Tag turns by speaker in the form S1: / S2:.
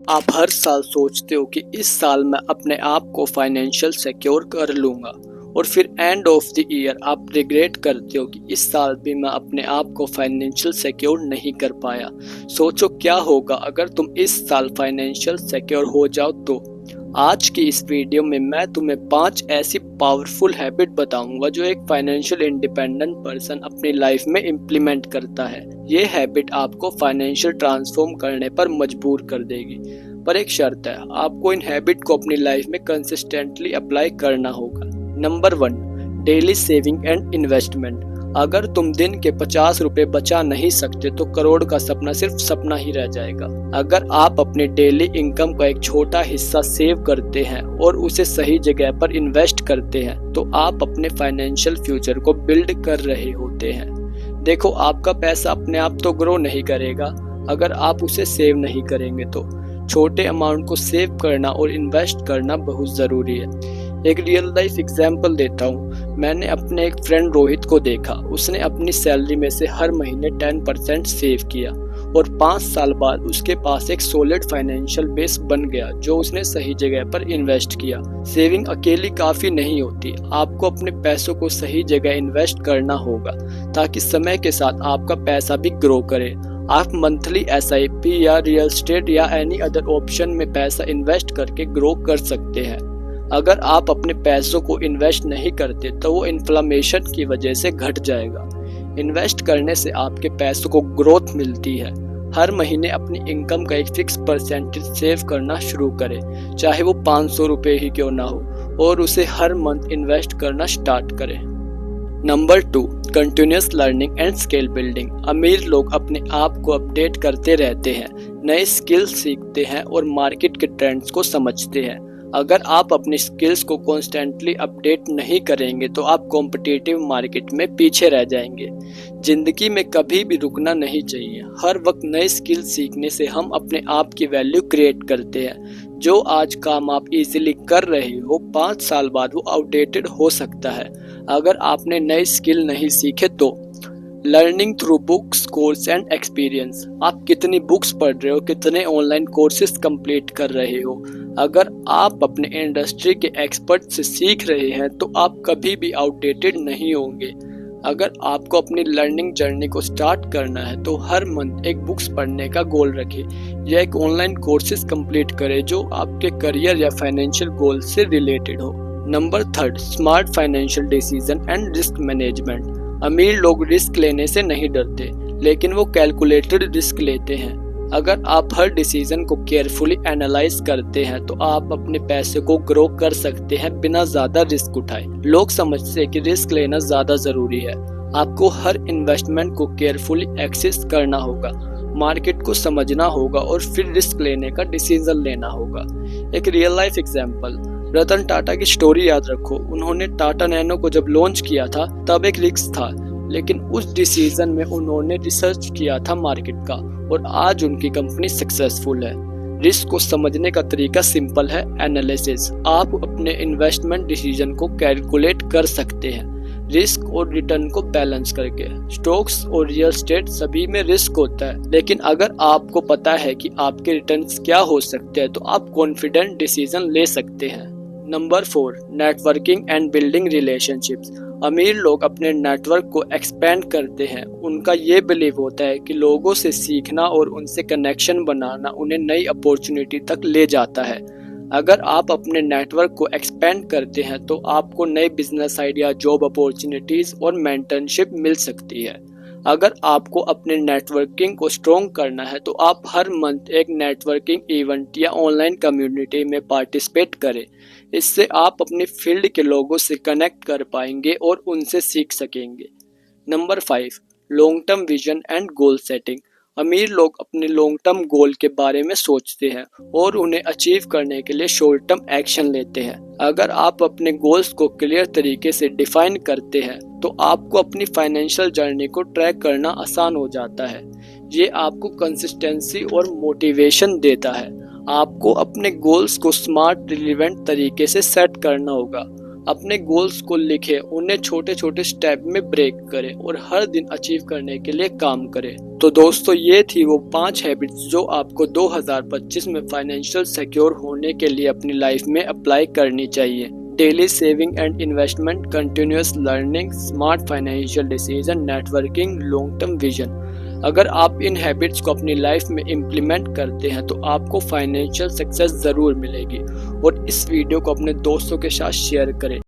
S1: आप हर साल सोचते हो कि इस साल मैं अपने आप को फाइनेंशियल सिक्योर कर लूँगा और फिर एंड ऑफ द ईयर आप रिग्रेट करते हो कि इस साल भी मैं अपने आप को फाइनेंशियल सिक्योर नहीं कर पाया। सोचो क्या होगा अगर तुम इस साल फाइनेंशियल सिक्योर हो जाओ तो। आज की इस वीडियो में मैं तुम्हें 5 ऐसी पावरफुल हैबिट बताऊंगा जो एक फाइनेंशियल इंडिपेंडेंट पर्सन अपनी लाइफ में इम्प्लीमेंट करता है। ये हैबिट आपको फाइनेंशियल ट्रांसफॉर्म करने पर मजबूर कर देगी, पर एक शर्त है, आपको इन हैबिट को अपनी लाइफ में कंसिस्टेंटली अप्लाई करना होगा। Number 1, daily saving and investment. अगर तुम दिन के 50 रुपए बचा नहीं सकते तो करोड़ का सपना सिर्फ सपना ही रह जाएगा। अगर आप अपने डेली इनकम का एक छोटा हिस्सा सेव करते हैं और उसे सही जगह पर इन्वेस्ट करते हैं तो आप अपने फाइनेंशियल फ्यूचर को बिल्ड कर रहे होते हैं। देखो, आपका पैसा अपने आप तो ग्रो नहीं करेगा अगर आप उसे सेव नहीं करेंगे तो। छोटे अमाउंट को सेव करना और इन्वेस्ट करना बहुत ज़रूरी है। एक रियल लाइफ एग्जाम्पल देता हूँ। मैंने अपने एक फ्रेंड रोहित को देखा। उसने अपनी सैलरी में से हर महीने 10% सेव किया और 5 साल बाद उसके पास एक सॉलिड फाइनेंशियल बेस बन गया जो उसने सही जगह पर इन्वेस्ट किया। सेविंग अकेली काफ़ी नहीं होती, आपको अपने पैसों को सही जगह इन्वेस्ट करना होगा ताकि समय के साथ आपका पैसा भी ग्रो करे। आप मंथली SIP या रियल एस्टेट या एनी अदर ऑप्शन में पैसा इन्वेस्ट करके ग्रो कर सकते हैं। अगर आप अपने पैसों को इन्वेस्ट नहीं करते तो वो इन्फ्लेमेशन की वजह से घट जाएगा। इन्वेस्ट करने से आपके पैसों को ग्रोथ मिलती है। हर महीने अपनी इनकम का एक फिक्स परसेंटेज सेव करना शुरू करें, चाहे वो 500 रुपये ही क्यों ना हो, और उसे हर मंथ इन्वेस्ट करना स्टार्ट करें। Number 2, continuous learning and skill building. अमीर लोग अपने आप को अपडेट करते रहते हैं, नए स्किल्स सीखते हैं और मार्केट के ट्रेंड्स को समझते हैं। अगर आप अपनी स्किल्स को कॉन्स्टेंटली अपडेट नहीं करेंगे तो आप कॉम्पिटिटिव मार्केट में पीछे रह जाएंगे। जिंदगी में कभी भी रुकना नहीं चाहिए। हर वक्त नए स्किल सीखने से हम अपने आप की वैल्यू क्रिएट करते हैं। जो आज काम आप इजीली कर रहे हो 5 साल बाद वो आउटडेटेड हो सकता है अगर आपने नए स्किल नहीं सीखे तो। Learning through books, course and experience. आप कितनी बुक्स पढ़ रहे हो, कितने ऑनलाइन कोर्सेज कंप्लीट कर रहे हो। अगर आप अपने इंडस्ट्री के एक्सपर्ट से सीख रहे हैं तो आप कभी भी आउटडेटेड नहीं होंगे। अगर आपको अपनी लर्निंग जर्नी को स्टार्ट करना है तो हर मंथ एक बुक्स पढ़ने का गोल रखें या एक ऑनलाइन कोर्सेज कंप्लीट करें जो आपके करियर या फाइनेंशियल गोल से रिलेटेड हो। Number 3, smart financial decision and risk management. अमीर लोग रिस्क लेने से नहीं डरते, लेकिन वो कैलकुलेटेड रिस्क लेते हैं। अगर आप हर डिसीजन को केयरफुली एनालाइज करते हैं तो आप अपने पैसे को ग्रो कर सकते हैं बिना ज्यादा रिस्क उठाए। लोग समझते हैं कि रिस्क लेना ज्यादा जरूरी है। आपको हर इन्वेस्टमेंट को केयरफुली एक्सेस करना होगा, मार्केट को समझना होगा और फिर रिस्क लेने का डिसीजन लेना होगा। एक real life example, Ratan Tata की स्टोरी याद रखो। उन्होंने टाटा नैनो को जब लॉन्च किया था तब एक रिस्क था, लेकिन उस डिसीजन में उन्होंने रिसर्च किया था मार्केट का और आज उनकी कंपनी सक्सेसफुल है। रिस्क को समझने का तरीका सिंपल है, एनालिसिस। आप अपने इन्वेस्टमेंट डिसीजन को कैलकुलेट कर सकते हैं रिस्क और रिटर्न को बैलेंस करके। स्टॉक्स और रियल एस्टेट सभी में रिस्क होता है, लेकिन अगर आपको पता है कि आपके रिटर्न्स क्या हो सकते हैं तो आप कॉन्फिडेंट डिसीजन ले सकते हैं। Number 4, networking and building relationships. अमीर लोग अपने नेटवर्क को एक्सपेंड करते हैं। उनका ये बिलीव होता है कि लोगों से सीखना और उनसे कनेक्शन बनाना उन्हें नई अपॉर्चुनिटी तक ले जाता है। अगर आप अपने नेटवर्क को एक्सपेंड करते हैं तो आपको नए बिजनेस आइडिया, जॉब अपॉर्चुनिटीज और मेंटरशिप मिल सकती है। अगर आपको अपने नेटवर्किंग को स्ट्रॉन्ग करना है तो आप हर मंथ एक नेटवर्किंग इवेंट या ऑनलाइन कम्युनिटी में पार्टिसिपेट करें। इससे आप अपनी फील्ड के लोगों से कनेक्ट कर पाएंगे और उनसे सीख सकेंगे। Number 5, long term vision and goal setting. अमीर लोग अपने लॉन्ग टर्म गोल के बारे में सोचते हैं और उन्हें अचीव करने के लिए शॉर्ट टर्म एक्शन लेते हैं। अगर आप अपने गोल्स को क्लियर तरीके से डिफाइन करते हैं तो आपको अपनी फाइनेंशियल जर्नी को ट्रैक करना आसान हो जाता है। ये आपको कंसिस्टेंसी और मोटिवेशन देता है। आपको अपने गोल्स को स्मार्ट, रिलेवेंट तरीके से सेट करना होगा। अपने गोल्स को लिखें, उन्हें छोटे छोटे स्टेप में ब्रेक करें और हर दिन अचीव करने के लिए काम करें। तो दोस्तों, ये थी वो 5 हैबिट्स जो आपको 2025 में फाइनेंशियल सिक्योर होने के लिए अपनी लाइफ में अप्लाई करनी चाहिए। Daily saving and investment, continuous learning, smart financial decision, networking, long term vision. अगर आप इन हैबिट्स को अपनी लाइफ में इम्प्लीमेंट करते हैं तो आपको फाइनेंशियल सक्सेस ज़रूर मिलेगी। और इस वीडियो को अपने दोस्तों के साथ शेयर करें।